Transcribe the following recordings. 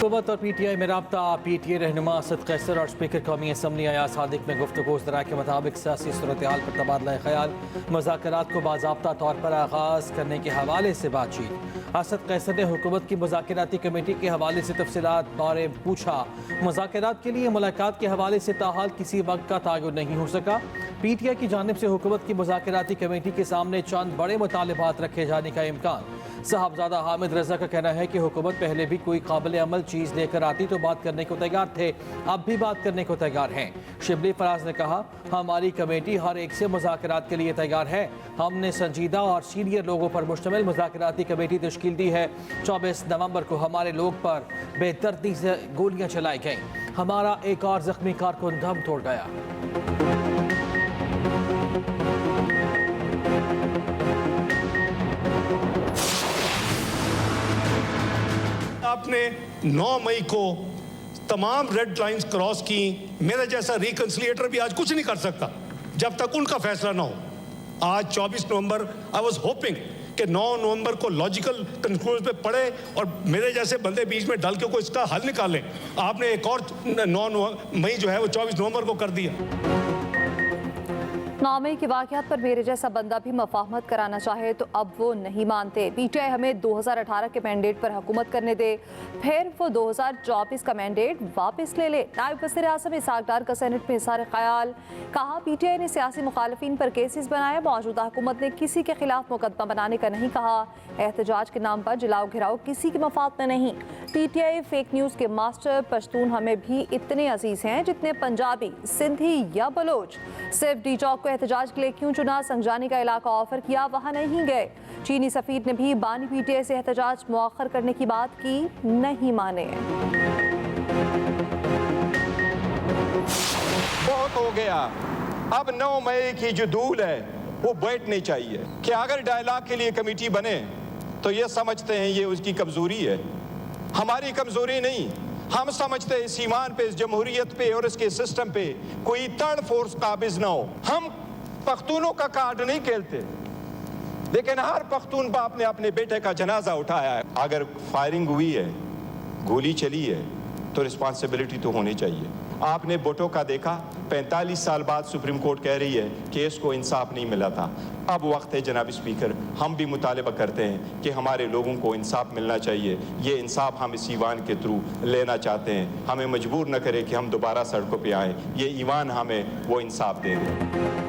हुकूमत और PTI में रब्ता। PTI रहनुमा असद कैसर और स्पीकर कौमी असम्बली अयाज सादिक में गुफ्तगू ज़राए के मुताबिक सियासी सूरत हाल पर तबादला ख्याल, मुज़ाकरात को बाज़ाब्ता तौर पर आगाज़ करने के हवाले से बातचीत। असद कैसर ने हुकूमत की मुज़ाकराती कमेटी के हवाले से तफसीलात बारे पूछा। मुज़ाकरात के लिए मुलाकात के हवाले से ताहाल किसी वक्त का तयन नहीं हो सका। PTI की जानिब से हुकूमत की मुज़ाकराती कमेटी के सामने चंद बड़े मुतालिबात रखे जाने का इम्कान। साहबजादा हामिद रजा का कहना है कि हुकूमत पहले भी कोई काबिल अमल चीज़ लेकर आती तो बात करने को तैयार थे, अब भी बात करने को तैयार हैं। शिबली फराज ने कहा, हमारी कमेटी हर एक से मुज़ाकरात के लिए तैयार है। हमने संजीदा और सीनियर लोगों पर मुश्तमिल मुज़ाकराती कमेटी तश्कील दी है। 24 नवंबर को हमारे लोग पर बेदर्दी से गोलियां चलाई गईं। हमारा एक और जख्मी कारकुन दम तोड़ गया। आपने 9 मई को तमाम रेड लाइंस क्रॉस की। मेरे जैसा रिकंसिलिएटर भी आज कुछ नहीं कर सकता जब तक उनका फैसला ना हो। आज 24 नवंबर आई वाज होपिंग कि 9 नवंबर को लॉजिकल कंक्लूजन पे पड़े और मेरे जैसे बंदे बीच में डाल के कोई इसका हल निकालें। आपने एक और 9 मई जो है वो 24 नवंबर को कर दिया। 9 मई के वाक़यात पर मेरे जैसा बंदा भी मफाहमत कराना चाहे तो अब वो नहीं मानते। PTI हमें 2018 के मैंडेट पर हुकूमत करने दे, फिर वो 2024 का मैंडेट वापस ले ले। नायब वज़ीर आज़म इसहाक डार का सेनेट में इज़हार ख्याल। कहा, PTI ने सियासी मुखालिफिन पर केसेस बनाए, मौजूदा हुकूमत ने किसी के खिलाफ मुकदमा बनाने का नहीं कहा। एहतजाज के नाम पर जलाओ घिराओ किसी की मफाद में नहीं। PTI फेक न्यूज़ के मास्टर। पश्तून हमें भी इतने अजीज़ हैं जितने पंजाबी, सिंधी या बलोच। सिर्फ डी चौक को एहतजाज के लिए क्यों चुना? संगजानी का इलाका ऑफर किया, वहाँ नहीं गए। चीनी सफीर ने भी बानी PTI से एहतजाज मुअख्खर करने की बात की, नहीं माने। बहुत हो गया। अब 9 मई की जो दूल है वो बैठनी चाहिए कि अगर डायलॉग के लिए कमेटी बने तो ये समझते हैं ये उसकी कमजोरी है, हमारी कमजोरी नहीं। हम समझते हैं इस ईमान पे, इस जमहूरियत पे और इसके सिस्टम पे कोई थर्ड फोर्स काबिज ना हो। हम पख्तूनों का कार्ड नहीं खेलते, लेकिन हर पख्तून बाप ने अपने बेटे का जनाजा उठाया है। अगर फायरिंग हुई है, गोली चली है, तो रिस्पॉन्सिबिलिटी तो होनी चाहिए। आपने भुट्टो का देखा, 45 साल बाद सुप्रीम कोर्ट कह रही है कि इसको इंसाफ नहीं मिला था। अब वक्त है जनाब स्पीकर, हम भी मुतालबा करते हैं कि हमारे लोगों को इंसाफ मिलना चाहिए। ये इंसाफ हम इस ईवान के थ्रू लेना चाहते हैं। हमें मजबूर न करें कि हम दोबारा सड़कों पे आएँ। ये ईवान हमें वो इंसाफ दे दे।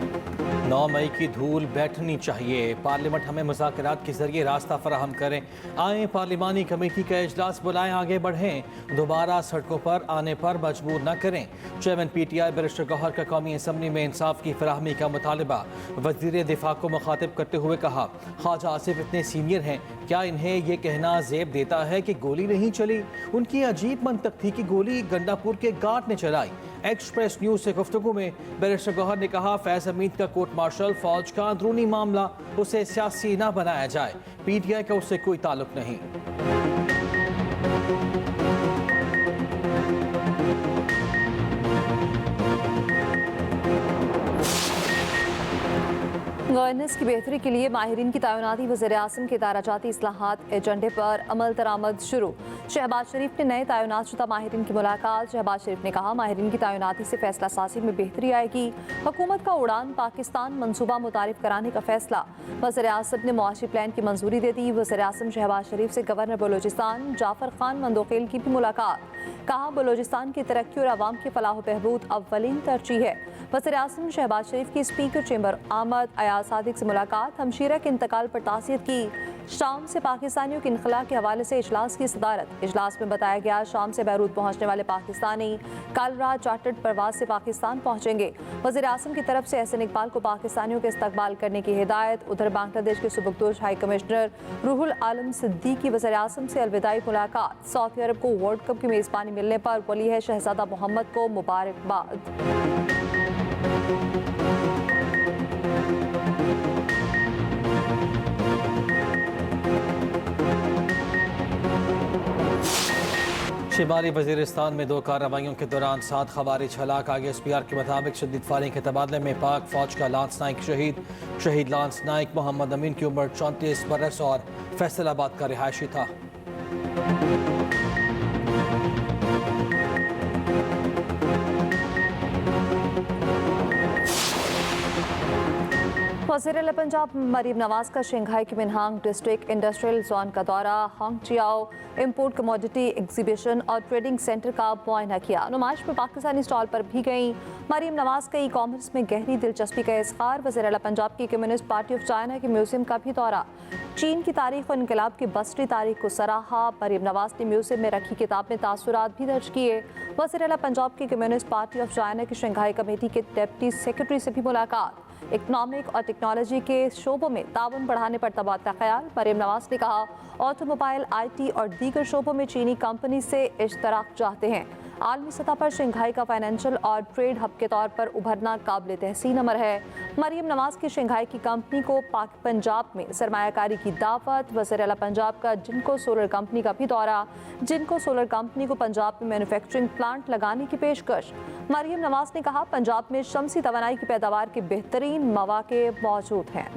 9 मई की धूल बैठनी चाहिए। पार्लियामेंट हमें मुज़ाकरात के जरिए रास्ता फराहम करें। आए पार्लिमानी कमेटी का इजलास बुलाएं, आगे बढ़ें। दोबारा सड़कों पर आने पर मजबूर न करें। चेयरमैन PTI बैरिस्टर गौहर का कौमी असम्बली में इंसाफ की फराहमी का मुतालबा। वज़ीर दिफा को मुखातिब करते हुए कहा, ख्वाजा आसिफ इतने सीनियर हैं, क्या इन्हें ये कहना ज़ेब देता है कि गोली नहीं चली? उनकी अजीब मंतक थी कि गोली गंडापुर के गार्ड ने चलाई। एक्सप्रेस न्यूज़ से गुफ्तगू में बैरिस्टर गौहर ने कहा, फैज़ हमीद का कोर्ट मार्शल फौज का अंदरूनी मामला, उसे सियासी ना बनाया जाए। PTI का उससे कोई ताल्लुक नहीं। गवर्नेंस की बेहतरी के लिए माहिरीन की तैनाती। वज़ीर आज़म के दाराजाती इस्लाहात एजेंडे पर अमल दरामद शुरू। शहबाज शरीफ ने नए तैनात शुदा माहिरीन की मुलाकात। शहबाज शरीफ ने कहा, माहिरीन की तैनाती से फैसला साजी में बेहतरी आएगी। हुकूमत का उड़ान पाकिस्तान मनसूबा मुतारिफ कराने का फैसला। वज़ीर आज़म ने मुआशी प्लान की मंजूरी दे दी। वज़ीर आज़म शहबाज शरीफ से गवर्नर बलोचिस्तान जाफर खान मंदोखेल की भी मुलाकात। कहा, बलोचिस्तान की तरक्की और आवाम की फलाह बहबूद अव्वलीन तरजीह है। वज़ीर आज़म शहबाज शरीफ की स्पीकर चेंबर आमद अयाज सादिक से मुलाकात। हमशीरा के इंतकाल पर ताज़ियत की। शाम से पाकिस्तानियों के इनखला के हवाले से इजलास की सदारत। इजलास में बताया गया, शाम से बैरूत पहुँचने वाले पाकिस्तानी कल रात चार्टर्ड परवाज से पाकिस्तान पहुँचेंगे। वज़ीर आज़म की तरफ से एहसन इकबाल को पाकिस्तानियों के इस्तकबाल करने की हिदायत। उधर बांग्लादेश के सुबकदोश हाई कमिश्नर रूहुल आलम सिद्दीकी वज़ीर आज़म से अलविदाई मुलाकात। सऊदी अरब को वर्ल्ड कप की मेज़बानी मिलने पर वली है शहजादा मोहम्मद को मुबारकबाद। शिमाली वज़ीरिस्तान में 2 कार्रवाइयों के दौरान 7 खवारिज हलाक। आगे SPR के मुताबिक शदीद फायरिंग के तबादले में पाक फौज का लांस नाइक शहीद लांस नाइक मोहम्मद अमीन की उम्र 34 बरस और फैसलाबाद का रिहायशी था। वज़ीर-ए-आला पंजाब मरीम नवाज का शंघाई के मिनहांग डिस्ट्रिक्ट इंडस्ट्रियल जोन का दौरा, होंगजियाओ इंपोर्ट कमोडिटी एग्जीबिशन और ट्रेडिंग सेंटर का मुआयना किया। नुमाइश में पाकिस्तानी स्टॉल पर भी गईं। मरीम नवाज का ई कॉमर्स में गहरी दिलचस्पी का इज़हार। वज़ीर-ए-आला पंजाब की कम्युनिस्ट पार्टी ऑफ चाइना के म्यूजियम का भी दौरा, चीन की तारीख और इनकलाब की बसरी तारीख को सराहा। मरीम नवाज ने म्यूजियम में रखी किताब में तासुरात भी दर्ज किए। वज़ीर-ए-आला पंजाब की कम्युनिस्ट पार्टी ऑफ चाइना की शंघाई कमेटी के डिप्टी सेक्रेटरी से भी मुलाकात। इकनॉमिक और टेक्नोलॉजी के शोबों में ताउन बढ़ाने पर तबादला ख्याल। मरीम नवाज ने कहा, ऑटोमोबाइल, IT और दीगर शोबों में चीनी कंपनी से इश्तराक चाहते हैं। आलमी सतह पर शंघाई का फाइनेंशियल और ट्रेड हब के तौर पर उभरना काबिल तहसीन अमर है। मरीम नवाज की शंघाई की कंपनी को पंजाब में सरमायाकारी की दावत। वज़ीर-ए-आला पंजाब का जिनको सोलर कंपनी का भी दौरा, जिनको सोलर कंपनी को पंजाब में मैन्युफैक्चरिंग प्लांट लगाने की पेशकश। मरीम नवाज ने कहा, पंजाब में शमसी तवानाई की पैदावार के बेहतरीन मौके मौजूद हैं।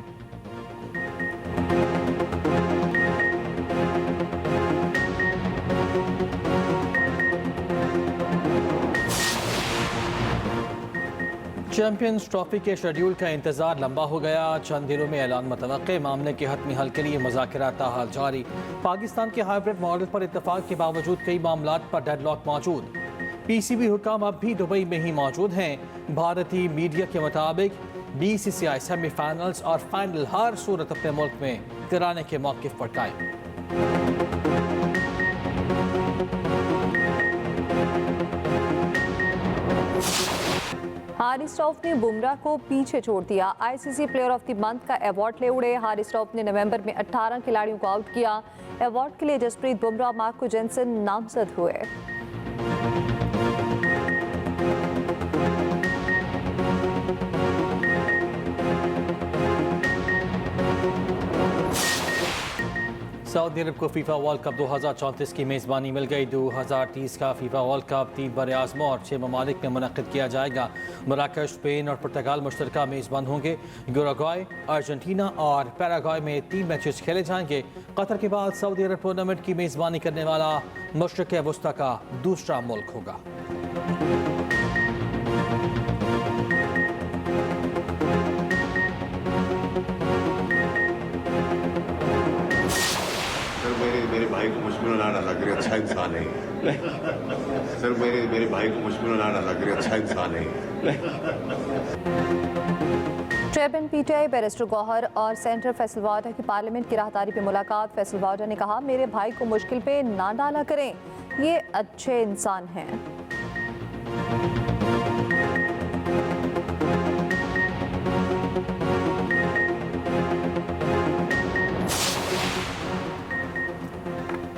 चैंपियंस ट्रॉफी के शेड्यूल का इंतजार लंबा हो गया। चंद दिनों में ऐलान मुतवक्के। मामले के हतमी हल के लिए मुज़ाकरात ताहाल जारी। पाकिस्तान के हाइब्रिड मॉडल पर इत्तफाक के बावजूद कई मामलात पर डेडलॉक मौजूद। PCB हुकाम अब भी दुबई में ही मौजूद हैं। भारतीय मीडिया के मुताबिक BCCI सेमीफाइनल्स और फाइनल हर सूरत अपने मुल्क में कराने के मौक़िफ़ पर कायम। हारिस रऊफ ने बुमराह को पीछे छोड़ दिया। ICC player of the month का अवार्ड ले उड़े। हारिस रऊफ ने नवंबर में 18 खिलाड़ियों को आउट किया। अवार्ड के लिए जसप्रीत बुमराह, मार्को जेनसन नामजद हुए। सऊदी अरब को फीफा वर्ल्ड कप 2034 की मेज़बानी मिल गई। 2030 का फीफा वर्ल्ड कप 3 बरे-आज़मों और 6 ममालिक में मुनक़्क़िद किया जाएगा। मराकश, स्पेन और पुर्तगाल मुश्तरका मेज़बान होंगे। यूरुग्वाय, अर्जेंटीना और पैराग्वाय में 3 मैचेस खेले जाएंगे। कतर के बाद सऊदी अरब टूर्नामेंट की मेज़बानी करने वाला मशरिक़ वस्ता का दूसरा मुल्क होगा। मेरे भाई को मुश्किल लाना लग रही, अच्छा इंसान है सर। मेरे भाई को मुश्किल लाना लग रही, अच्छा इंसान है। चेयरमैन PTI बैरिस्टर गौहर और सेंटर फैसल वाडा की पार्लियामेंट की राहदारी पे मुलाकात। फैसल वाडा ने कहा, मेरे भाई को मुश्किल पे ना डाला करें, ये अच्छे इंसान हैं।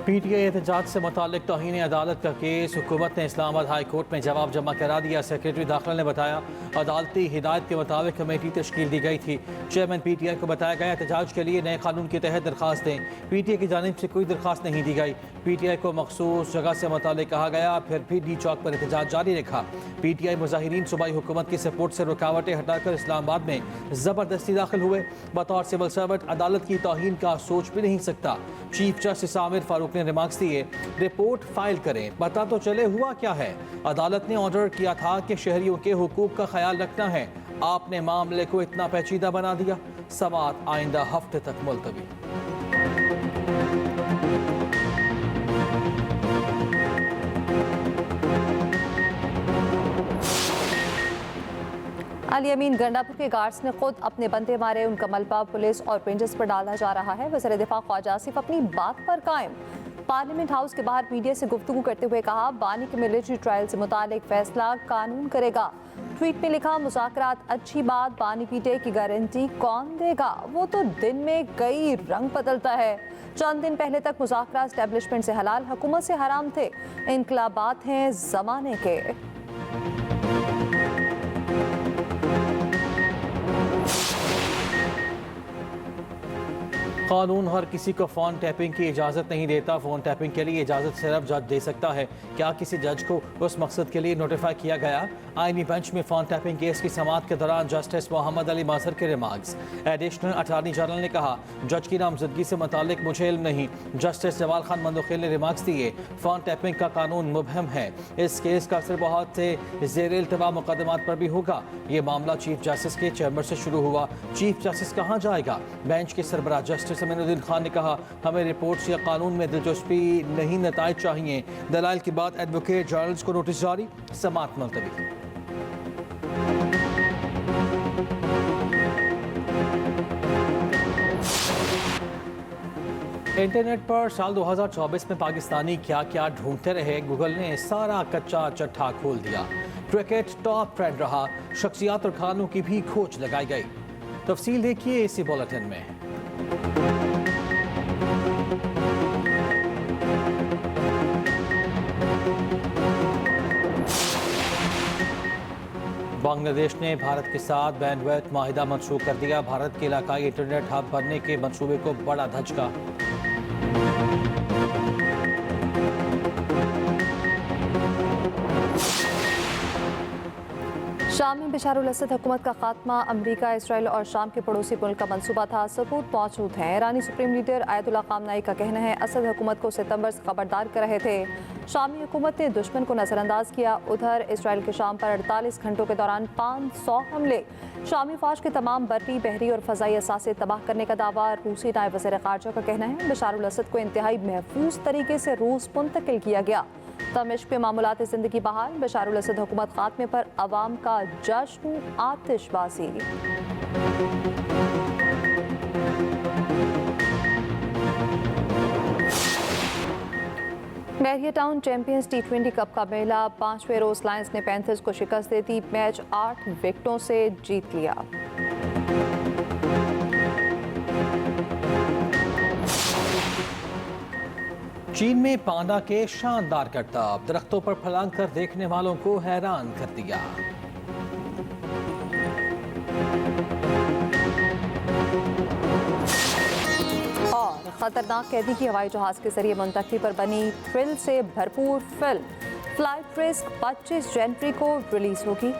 PTI एहतजाज से मुताल्लिक तौहीन अदालत का केस हुकूमत ने इस्लामाबाद हाई कोर्ट में जवाब जमा करा दिया। सेक्रेटरी दाखिला ने बताया, अदालती हिदायत के मुताबिक कमेटी तश्कील दी गई थी। चेयरमैन PTI को बताया गया, एहतजाज के लिए नए कानून के तहत दरख्वास्त दें। PTI की जानिब से कोई दरख्वास्त नहीं दी गई। PTI को मखसूस जगह से मुताल्लिक कहा गया, फिर भी डी चौक पर एहतजाज जारी रखा। PTI मुजाहिरीन सूबाई हुकूमत की सपोर्ट से रुकावटें हटाकर इस्लामाबाद में ज़बरदस्ती दाखिल हुए। बतौर सिविल सर्वेंट अदालत की तौहीन का सोच भी नहीं सकता। चीफ जस्टिस आमिर फारूक ने रिमार्क्स दिए, रिपोर्ट फाइल करें, पता तो चले हुआ क्या है। अदालत ने ऑर्डर किया था कि शहरियों के हुकूक का ख्याल रखना है, आपने मामले को इतना पेचीदा बना दिया। समाअत आइंदा हफ्ते तक मुलतवी। अली अमीन गंडापुर के गार्ड्स ने खुद अपने बंदे मारे। उनका मलबा पुलिस और रेंजर्स पर डाला जा रहा है। वज़ीर दिफा ख्वाजा आसिफ अपनी बात पर कायम। पार्लियामेंट हाउस के बाहर मीडिया से गुफ्तगू करते हुए कहा, बानी के मिलिट्री ट्रायल से मुतालिक फैसला कानून करेगा। ट्वीट में लिखा, मुज़ाकरात अच्छी बात, बानी पीटे की गारंटी कौन देगा? वो तो दिन में कई रंग बदलता है। चंद दिन पहले तक मुज़ाकरात एस्टेब्लिशमेंट से हलाल, हुकूमत से हराम थे। इनकलाबात हैं ज़माने के। कानून हर किसी को फ़ोन टैपिंग की इजाज़त नहीं देता। फ़ोन टैपिंग के लिए इजाज़त सिर्फ जज दे सकता है। क्या किसी जज को उस मकसद के लिए नोटिफाई किया गया? आईनी बेंच में फ़ोन टैपिंग केस की समाअत के दौरान जस्टिस मोहम्मद अली माजहर के रिमार्क्स। एडिशनल अटॉर्नी जनरल ने कहा, जज की नामजदगी से मुतालिक मुझे इल्म नहीं। जस्टिस जवाल खान मंदोखेल ने रिमार्क्स दिए, फ़ोन टैपिंग का कानून मुबहम है। इस केस का असर बहुत से ज़ेर इल्तवा मुकदमात पर भी होगा। ये मामला चीफ जस्टिस के चैम्बर से शुरू हुआ। चीफ जस्टिस कहाँ जाएगा? बेंच के सरबराह जस्टिस अमीनुद्दीन खान ने कहा, हमें रिपोर्ट्स या कानून में दिलचस्पी नहीं, नताइज चाहिए। दलाइल के बाद एडवोकेट जनरल्स को नोटिस जारी, समाअत मुलतवी। इंटरनेट पर साल 2024 में पाकिस्तानी क्या क्या ढूंढते रहे, गूगल ने सारा कच्चा चट्टा खोल दिया। क्रिकेट टॉप ट्रेंड रहा, शख्सियात और खानों की भी खोज लगाई गई। तफसील देखिए इसी बुलेटिन में। बांग्लादेश ने भारत के साथ बैंडविड्थ माहिदा मंसूख कर दिया। भारत के इलाकाई इंटरनेट हब बनने के मंसूबे को बड़ा धचका। शाम में बशारुल असद हुकूमत का खात्मा अमरीका, इसराइल और शाम के पड़ोसी मुल्क का मंसूबा था। सबूत मौजूद हैं। ईरानी सुप्रीम लीडर आयतुल्ला खामनाई का कहना है, असद हुकूमत को सितंबर से खबरदार कर रहे थे। शामी हुकूमत ने दुश्मन को नजरअंदाज किया। उधर इसराइल के शाम पर 48 घंटों के दौरान 500 हमले। शामी फौज के तमाम बर्री, बहरी और फजाई असासे तबाह करने का दावा। रूसी नायब वज़ीर ख़ारजा का कहना है, बशारुल असद को इंतहाई महफूज तरीके से रूस मुंतकिल किया गया। दमिश्क में मामूलात ज़िंदगी बहाल। बशारुल असद हुकूमत खात्मे पर अवाम का जश्न, आतिशबाजी। बहरिया टाउन चैंपियंस T20 कप का मेला। 5वें रोज लायंस ने पैंथर्स को शिकस्त दे दी। मैच 8 विकेटों से जीत लिया। चीन में पांडा के शानदार करतब, दरख्तों पर फलांग कर देखने वालों को हैरान कर दिया। और खतरनाक कैदी की हवाई जहाज के जरिए मुंतकली पर बनी थ्रिल से भरपूर फिल्म फ्लाइट रिस्क 25 जनवरी को रिलीज होगी।